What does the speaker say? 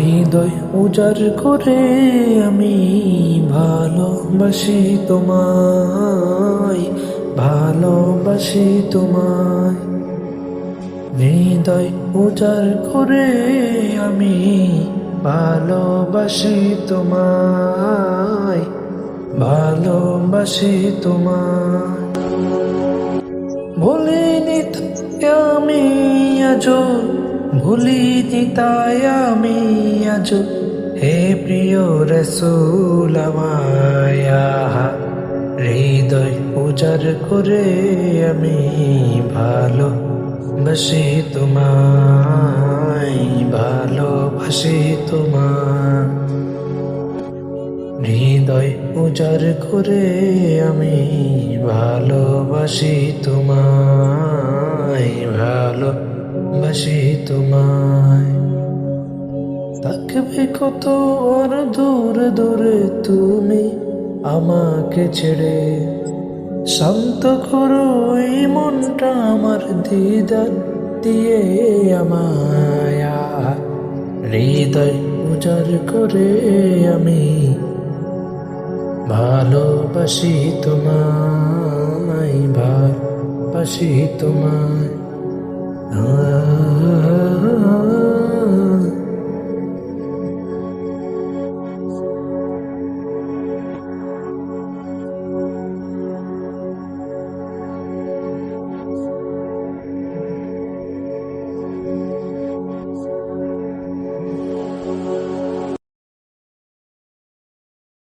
হৃদয় উজাড় করে আমি ভালোবাসি তোমায়, ভালোবাসি তোমায়। হৃদয় উজাড় করে আমি ভালোবাসি তোমায়, ভালোবাসি তোমায়। ভুলিনি আমি আজো, ভুলিনি তাই আমি আজো, হে প্রিয় রসূল আমায়। হৃদয় উজাড় করে আমি ভালোবাসি তোমায়, ভালোবাসি তোমায়। হৃদয় উজাড় করে আমি ভালোবাসি তোমায়, ভালোবাসি তোমায়। থাকবে কত আর দূরে দূরে তুমি আমাকে ছেড়ে, শান্ত করো এই মনটা আমার দিদার দিয়ে আমায়। হৃদয় উজাড় করে আমি ভালোবাসি তোমায়, ভালোবাসি তোমায়।